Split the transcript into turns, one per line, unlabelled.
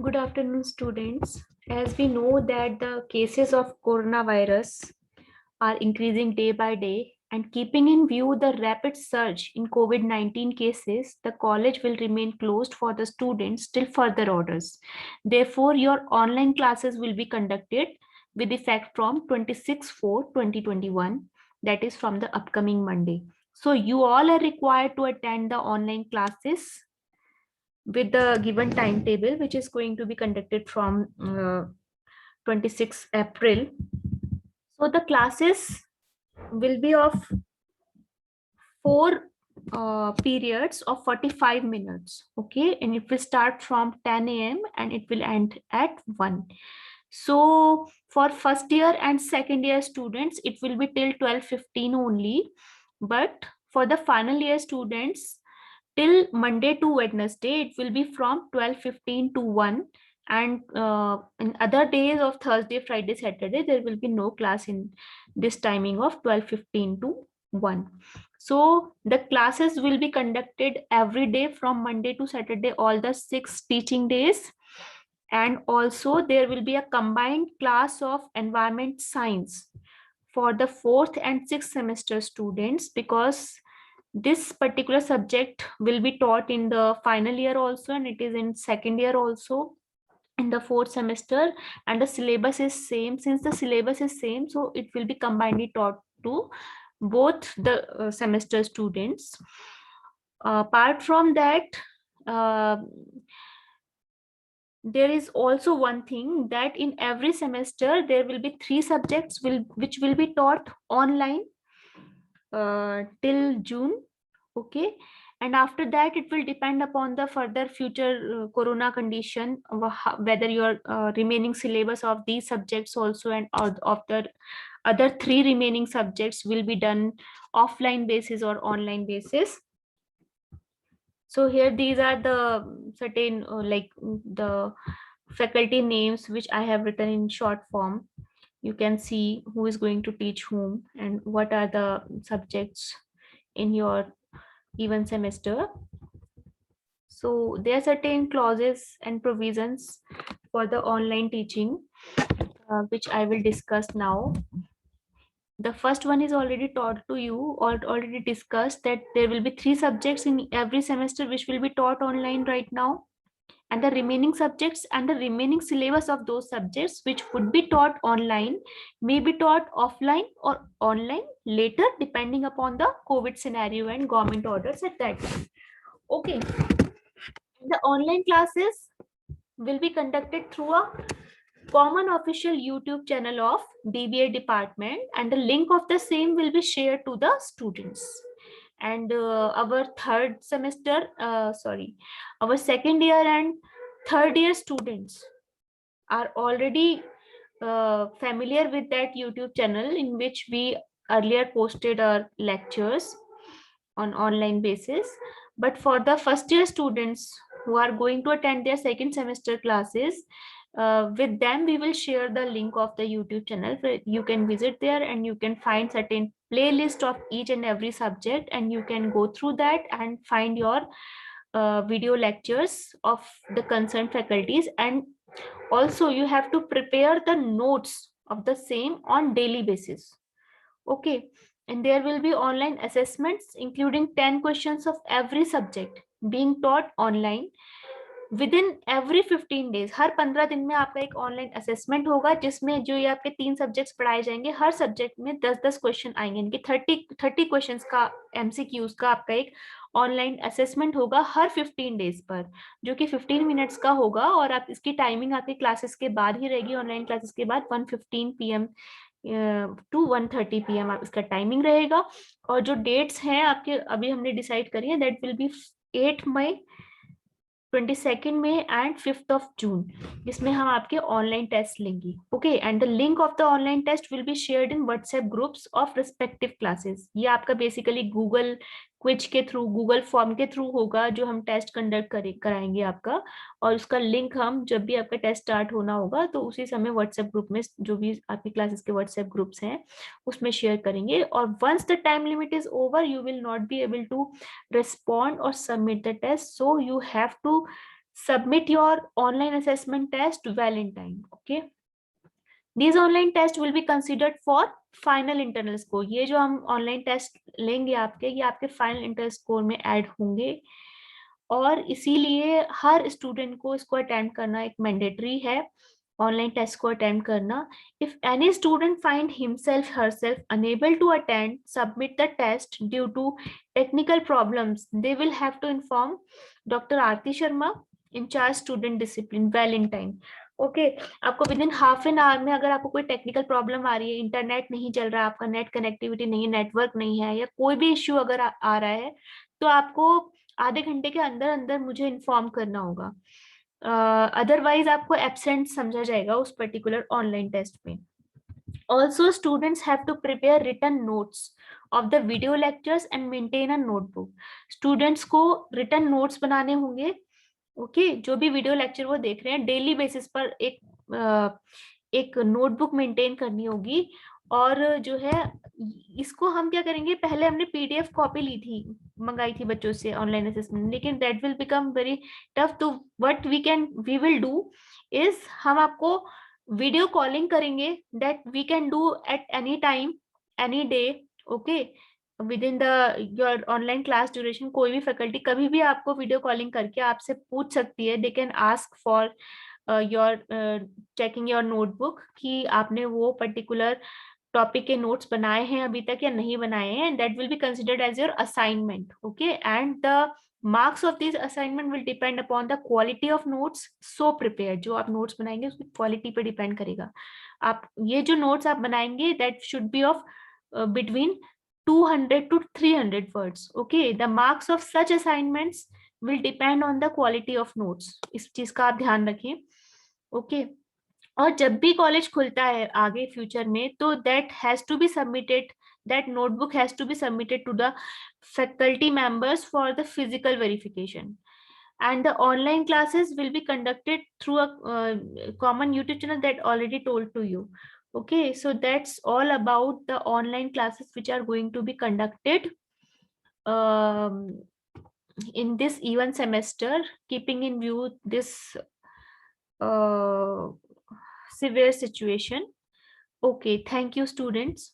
Good afternoon, students. As we know that the cases of coronavirus are increasing day by day, and keeping in view the rapid surge in COVID-19 cases, the college will remain closed for the students till further orders. Therefore, your online classes will be conducted with effect from 26/4/2021, that is from the upcoming Monday. So you all are required to attend the online classes with the given timetable, which is going to be conducted from 26 April. So the classes will be of four periods of 45 minutes. Okay, and it will start from 10 a.m. and it will end at 1. So for first year and second year students, it will be till 12:15 only. But for the final year students, till Monday to Wednesday, it will be from 12:15 to 1. And in other days of Thursday, Friday, Saturday, there will be no class in this timing of 12:15 to 1. So the classes will be conducted every day from Monday to Saturday, all the 6 teaching days. And also there will be a combined class of environment science for the 4th and 6th semester students, because this particular subject will be taught in the final year also, and it is in second year also in the 4th semester, and the syllabus is same. Since the syllabus is same, so it will be combinedly taught to both the semester students. Apart from that, uh, there is also one thing, that in every semester there will be 3 subjects which will be taught online till June. Okay, and after that it will depend upon the further future corona condition, whether your remaining syllabus of these subjects also and of the other 3 remaining subjects will be done offline basis or online basis. So here these are the certain the faculty names which I have written in short form. You can see who is going to teach whom and what are the subjects in your even semester. So there are certain clauses and provisions for the online teaching, which I will discuss now. The first one is already taught to you, or already discussed, that there will be 3 subjects in every semester which will be taught online right now, and the remaining subjects and the remaining syllabus of those subjects which would be taught online may be taught offline or online later, depending upon the COVID scenario and government orders at that time. Okay, the online classes will be conducted through a common official YouTube channel of BBA department, and the link of the same will be shared to the students. And our our second year and third year students are already familiar with that YouTube channel, in which we earlier posted our lectures on online basis. But for the first year students who are going to attend their second semester classes, with them we will share the link of the YouTube channel where you can visit there and you can find certain playlist of each and every subject, and you can go through that and find your video lectures of the concerned faculties. And also you have to prepare the notes of the same on daily basis. Okay, and there will be online assessments including 10 questions of every subject being taught online within every 15 days. हर 15 दिन में आपका एक online assessment होगा, जिसमें जो ये आपके 3 सब्जेक्ट्स पढ़ाए जाएंगे, हर सब्जेक्ट में 10-10 क्वेश्चन आएंगे, इनके 30 क्वेश्चंस का एमसीक्यूज का आपका एक ऑनलाइन असेसमेंट होगा हर 15 डेज पर, जो कि 15 मिनट्स का होगा. और आप इसकी टाइमिंग आपकी क्लासेस के बाद ही रहेगी, ऑनलाइन क्लासेस के बाद 1:15 PM टू 1:30 PM आप इसका टाइमिंग रहेगा. और जो डेट्स हैं आपके अभी हमने डिसाइड करी है, दैट विल बी 8 मई, 22 मई एंड 5 जून, जिसमें हम आपके ऑनलाइन टेस्ट लेंगे. Okay, and the link of the online test will be shared in WhatsApp groups of respective classes. ये आपका बेसिकली गूगल क्विज के थ्रू, गूगल फॉर्म के थ्रू होगा, जो हम टेस्ट कंडक्ट कराएंगे आपका. और उसका लिंक हम जब भी आपका टेस्ट स्टार्ट होना होगा तो उसी समय व्हाट्सएप ग्रुप में, जो भी आपकी क्लासेस के व्हाट्सएप ग्रुप्स हैं उसमें शेयर करेंगे. और once the time limit is over, you will not be able to respond or submit the test. So you have to submit your online assessment test well in time. Okay, these online tests will be considered for final internal score. ये जो हम online test लेंगे आपके, ये आपके final internal score में add होंगे, और इसीलिए हर स्टूडेंट को इसको अटेम्प्ट करना एक मैंडेटरी है, ऑनलाइन टेस्ट को अटेम्प्ट करना. If any student find himself herself unable to attend submit the test due to technical problems, they will have to inform doctor Aarti Sharma, incharge student discipline, well in time. Okay, आपको within half an hour में, अगर आपको कोई technical problem आ रही है, internet नहीं चल रहा, आपका नेट कनेक्टिविटी नहीं है, नेटवर्क नहीं है, या कोई भी इश्यू अगर आ रहा है, तो आपको आधे घंटे के अंदर अंदर मुझे इन्फॉर्म करना होगा. अदरवाइज आपको एब्सेंट समझा जाएगा उस पर्टिकुलर ऑनलाइन टेस्ट में. Also students have to prepare written notes of the video lectures and maintain a notebook. Students को रिटन नोट्स बनाने होंगे. ओके, जो भी वीडियो लेक्चर वो देख रहे हैं, डेली बेसिस पर एक नोटबुक मेंटेन करनी होगी. और जो है, इसको हम क्या करेंगे, पहले हमने पीडीएफ कॉपी ली थी, मंगाई थी बच्चों से ऑनलाइन असेसमेंट, लेकिन that will become very tough. तो what we will do is, हम आपको वीडियो कॉलिंग करेंगे, that we can do at any time, any day. Okay, within the your online class duration, कोई भी faculty कभी भी आपको वीडियो कॉलिंग करके आपसे पूछ सकती है. They can ask for your checking your notebook, कि आपने वो पर्टिकुलर टॉपिक के नोट्स बनाए हैं अभी तक या नहीं बनाए हैं. That will be considered as your assignment. Okay, and the marks of this assignment will depend upon the quality of notes so prepare. जो आप नोट्स बनाएंगे उसकी क्वालिटी पे डिपेंड करेगा. आप ये जो नोट्स आप बनाएंगे, that should be of between 200 to 300 words. Okay, the marks of such assignments will depend on the quality of notes. इस चीज का आप ध्यान रखें. ओके, और जब भी कॉलेज खुलता है आगे फ्यूचर में, तो that has to be submitted, that notebook has to be submitted to the faculty members for the physical verification. And the online classes will be conducted through a common YouTube channel that already told to you. Okay, so that's all about the online classes which are going to be conducted in this even semester, keeping in view this severe situation. Okay, thank you students.